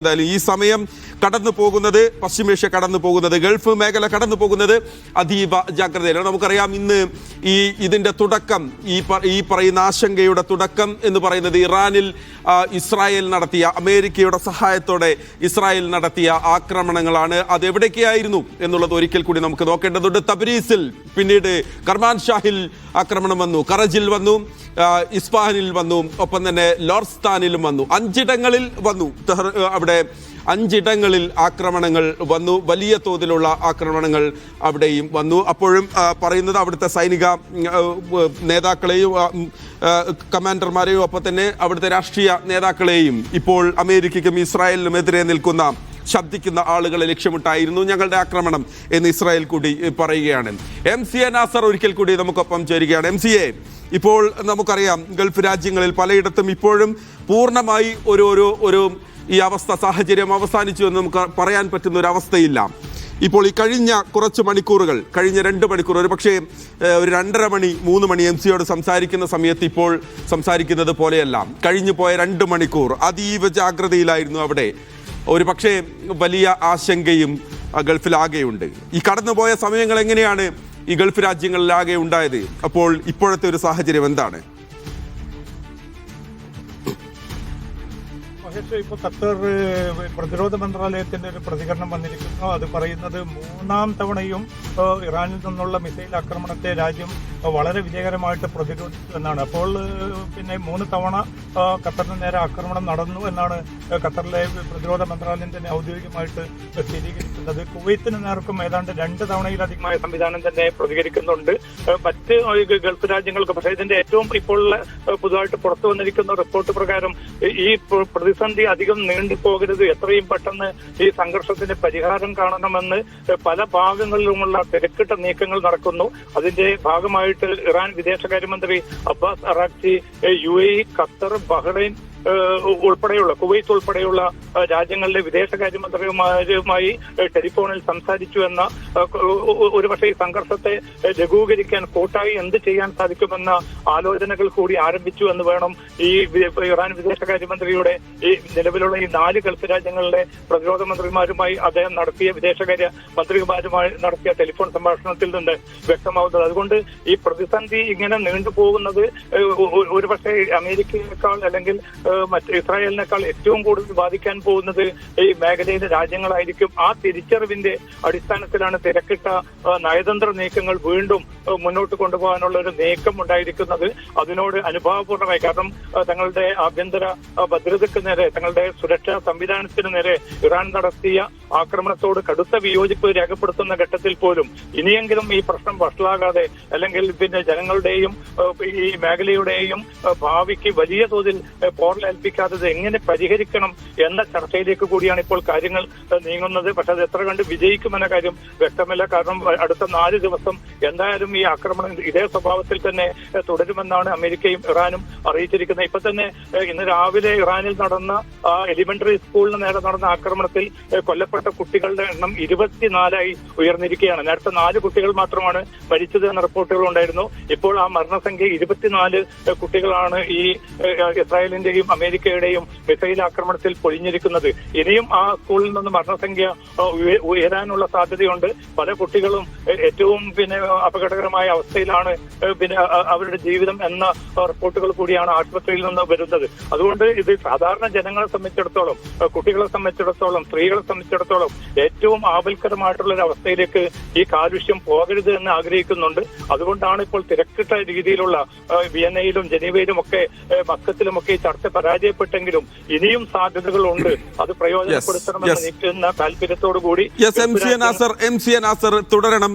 ഈ സമയം കടന്നു പോകുന്നത് പശ്ചിമേഷ്യ കടന്നു പോകുന്നത് ഗൾഫ് മേഖല കടന്നു പോകുന്നത് അതീവ ജാഗ്രതയിലാണ്. നമുക്കറിയാം ഇന്ന് ഇതിന്റെ തുടക്കം ഈ പറയുന്ന ആശങ്കയുടെ തുടക്കം എന്ന് പറയുന്നത് ഇറാനിൽ ഇസ്രായേൽ നടത്തിയ അമേരിക്കയുടെ സഹായത്തോടെ ഇസ്രായേൽ നടത്തിയ ആക്രമണങ്ങളാണ്. അതെവിടേക്കായിരുന്നു എന്നുള്ളത് ഒരിക്കൽ കൂടി നമുക്ക് നോക്കേണ്ടതുണ്ട്. തബ്രീസിൽ, പിന്നീട് കർമാൻഷാഹിൽ ആക്രമണം വന്നു, കറജിൽ വന്നു, ഇസ്ഫഹാനിൽ വന്നു, ഒപ്പം തന്നെ ലോർസ്ഥാനിലും വന്നു. 5 ഇടങ്ങളിൽ വന്നു. അവിടെ 5 ഇടങ്ങളിൽ ആക്രമണങ്ങൾ വന്നു. വലിയ തോതിലുള്ള ആക്രമണങ്ങൾ അവിടെയും വന്നു. അപ്പോഴും പറയുന്നത് അവിടുത്തെ സൈനിക നേതാക്കളെയും കമാൻഡർമാരെയും ഒപ്പം തന്നെ അവിടുത്തെ രാഷ്ട്രീയ നേതാക്കളെയും ഇപ്പോൾ അമേരിക്കയ്ക്കും ഇസ്രായേലിനും എതിരെ നിൽക്കുന്ന ശബ്ദിക്കുന്ന ആളുകളെ ലക്ഷ്യമിട്ടായിരുന്നു ഞങ്ങളുടെ ആക്രമണം എന്ന് ഇസ്രായേൽ കൂടി പറയുകയാണ്. MCA നാസർ ഒരിക്കൽ കൂടി നമുക്കൊപ്പം ചേരുകയാണ്. MCA, ഇപ്പോൾ നമുക്കറിയാം ഗൾഫ് രാജ്യങ്ങളിൽ പലയിടത്തും ഇപ്പോഴും പൂർണ്ണമായി ഒരു ഈ സാഹചര്യം അവസാനിച്ചു എന്ന് നമുക്ക് പറയാൻ പറ്റുന്ന ഒരു അവസ്ഥയില്ല. ഇപ്പോൾ ഈ കഴിഞ്ഞ കുറച്ച് മണിക്കൂറുകൾ, കഴിഞ്ഞ 2 മണിക്കൂർ, ഒരു പക്ഷേ ഒരു 2:30 മണി 3 മണി MCയോട് സംസാരിക്കുന്ന സമയത്ത് ഇപ്പോൾ സംസാരിക്കുന്നത് പോലെയല്ല. കഴിഞ്ഞു പോയ 2 മണിക്കൂർ അതീവ ജാഗ്രതയിലായിരുന്നു അവിടെ. ഒരു പക്ഷേ വലിയ ആശങ്കയും ഗൾഫിലാകെയുണ്ട്. ഈ കടന്നുപോയ സമയങ്ങൾ എങ്ങനെയാണ് ഈ ഗൾഫ് രാജ്യങ്ങളിലാകെ ഉണ്ടായത്? അപ്പോൾ ഇപ്പോഴത്തെ ഒരു സാഹചര്യം എന്താണ്? ഇപ്പോൾ ഖത്തർ പ്രതിരോധ മന്ത്രാലയത്തിന്റെ ഒരു പ്രതികരണം വന്നിരിക്കുന്നു. അത് പറയുന്നത് 3ാം തവണയും ഇറാനിൽ നിന്നുള്ള മിസൈൽ ആക്രമണത്തെ രാജ്യം വളരെ വിജയകരമായിട്ട് പ്രതിരോധിച്ചു എന്നാണ്. അപ്പോൾ പിന്നെ 3 തവണ ഖത്തറിന് നേരെ ആക്രമണം നടന്നു എന്നാണ് ഖത്തറിലെ പ്രതിരോധ മന്ത്രാലയം തന്നെ ഔദ്യോഗികമായിട്ട് സ്ഥിരീകരിക്കുന്നത്. കുവൈത്തിന് നേർക്കും ഏതാണ്ട് 2 തവണയിലധികമായ സംവിധാനം തന്നെ പ്രതികരിക്കുന്നുണ്ട്. മറ്റ് ഗൾഫ് രാജ്യങ്ങൾക്ക് പക്ഷേ ഇതിന്റെ ഏറ്റവും ഇപ്പോൾ പുതുതായിട്ട് പുറത്തു വന്നിരിക്കുന്ന റിപ്പോർട്ട് പ്രകാരം ഈ പ്രതിസന്ധി അധികം നീണ്ടുപോകരുത്, എത്രയും പെട്ടെന്ന് ഈ സംഘർഷത്തിന് പരിഹാരം കാണണമെന്ന് പല ഭാഗങ്ങളിലുമുള്ള തിരക്കിട്ട നീക്കങ്ങൾ നടക്കുന്നു. അതിന്റെ ഭാഗമായിട്ട് ഇറാൻ വിദേശകാര്യമന്ത്രി അബ്ബാസ് അറാഖ്ചി UAE, ഖത്തർ, ബഹ്റൈൻ ഉൾപ്പെടെയുള്ള കുവൈത്ത് ഉൾപ്പെടെയുള്ള രാജ്യങ്ങളിലെ വിദേശകാര്യമന്ത്രിമാരുമായി ടെലിഫോണിൽ സംസാരിച്ചു എന്ന ഒരുപക്ഷെ ഈ സംഘർഷത്തെ ലഘൂകരിക്കാൻ കൂട്ടായി എന്ത് ചെയ്യാൻ സാധിക്കുമെന്ന ആലോചനകൾ കൂടി ആരംഭിച്ചു എന്ന് വേണം ഈ ഇറാൻ വിദേശകാര്യമന്ത്രിയുടെ ഈ നിലവിലുള്ള ഈ 4 ഗൾഫ് രാജ്യങ്ങളിലെ പ്രതിരോധ മന്ത്രിമാരുമായി അദ്ദേഹം നടത്തിയ വിദേശകാര്യ മന്ത്രിമാരുമായി നടത്തിയ ടെലിഫോൺ സംഭാഷണത്തിൽ നിന്ന് വ്യക്തമാവുന്നത്. അതുകൊണ്ട് ഈ പ്രതിസന്ധി ഇങ്ങനെ നീണ്ടുപോകുന്നത് ഒരുപക്ഷെ അമേരിക്കയേക്കാൾ അല്ലെങ്കിൽ മറ്റ് ഇസ്രായേലിനേക്കാൾ ഏറ്റവും കൂടുതൽ ബാധിക്കാൻ പോകുന്നത് ഈ മേഖലയിലെ രാജ്യങ്ങളായിരിക്കും. ആ തിരിച്ചറിവിന്റെ അടിസ്ഥാനത്തിലാണ് തിരക്കിട്ട നയതന്ത്ര നീക്കങ്ങൾ വീണ്ടും മുന്നോട്ട് കൊണ്ടുപോകാനുള്ള ഒരു നീക്കം ഉണ്ടായിരിക്കുന്നത്. അതിനോട് അനുഭാവപൂർണ്ണമായി, കാരണം തങ്ങളുടെ ആഭ്യന്തര ഭദ്രതയ്ക്ക് നേരെ, തങ്ങളുടെ സുരക്ഷാ സംവിധാനത്തിന് നേരെ ഇറാൻ നടത്തിയ ആക്രമണത്തോട് കടുത്ത വിയോജിപ്പ് രേഖപ്പെടുത്തുന്ന ഘട്ടത്തിൽ പോലും ഇനിയെങ്കിലും ഈ പ്രശ്നം വഷളാകാതെ, അല്ലെങ്കിൽ പിന്നെ ജനങ്ങളുടെയും ഈ മേഖലയുടെയും ഭാവിക്ക് വലിയ തോതിൽ പോറലേൽപ്പിക്കാത്തത് എങ്ങനെ പരിഹരിക്കണം എന്ന ചർച്ചയിലേക്ക് കൂടിയാണ് ഇപ്പോൾ കാര്യങ്ങൾ നീങ്ങുന്നത്. പക്ഷെ അത് എത്ര കണ്ട് വിജയിക്കുമെന്ന കാര്യം വ്യക്തമല്ല. കാരണം അടുത്ത 4 ദിവസം എന്തായാലും ഈ ആക്രമണം ഇതേ സ്വഭാവത്തിൽ തന്നെ തുടരുമെന്നാണ് അമേരിക്കയും ഇറാനും അറിയിച്ചിരിക്കുന്നത്. ഇപ്പൊ തന്നെ ഇന്ന് രാവിലെ ഇറാനിൽ നടന്ന എലിമെന്ററി സ്കൂളിന് നേരെ നടന്ന ആക്രമണത്തിൽ കൊല്ലപ്പെട്ട കുട്ടികളുടെ എണ്ണം 24ആയി ഉയർന്നിരിക്കുകയാണ്. നേരത്തെ 4 കുട്ടികൾ മാത്രമാണ് മരിച്ചത് എന്ന റിപ്പോർട്ടുകൾ ഉണ്ടായിരുന്നു. ഇപ്പോൾ ആ മരണസംഖ്യ 24 കുട്ടികളാണ് ഈ ഇസ്രായേലിന്റെയും അമേരിക്കയുടെയും മിസൈൽ ആക്രമണത്തിൽ പൊലിഞ്ഞിരിക്കുന്നത്. ഇനിയും ആ സ്കൂളിൽ നിന്ന് മരണസംഖ്യ ഉയരാനുള്ള സാധ്യതയുണ്ട്. പല കുട്ടികളും ഏറ്റവും പിന്നെ അപകടകരമായ അവസ്ഥയിലാണ് പിന്നെ അവരുടെ ജീവിതം എന്ന റിപ്പോർട്ടുകൾ കൂടിയാണ് ആശുപത്രിയിൽ നിന്ന് വരുന്നത്. അതുകൊണ്ട് ഇത് സാധാരണ ജനങ്ങളെ സംബന്ധിച്ചിടത്തോളം, കുട്ടികളെ സംബന്ധിച്ചിടത്തോളം, സ്ത്രീകളെ സംബന്ധിച്ചിടത്തോളം ഏറ്റവും ആപൽക്കരമായിട്ടുള്ള ഒരു അവസ്ഥയിലേക്ക് ഈ കാലുഷ്യം പോകരുത് എന്ന് ആഗ്രഹിക്കുന്നുണ്ട്. അതുകൊണ്ടാണ് ഇപ്പോൾ തിരക്കിട്ട രീതിയിലുള്ള വിയന്നയിലും ജനീവയിലും ഒക്കെ മസ്കത്തിലുമൊക്കെ ഈ ചർച്ച പരാജയപ്പെട്ടെങ്കിലും ഇനിയും സാധ്യതകളുണ്ട്. അത് പ്രയോജനപ്പെടുത്തണമെന്ന് നിൽക്കുന്ന താല്പര്യത്തോടു കൂടി MCA നാസർ തുടരണം.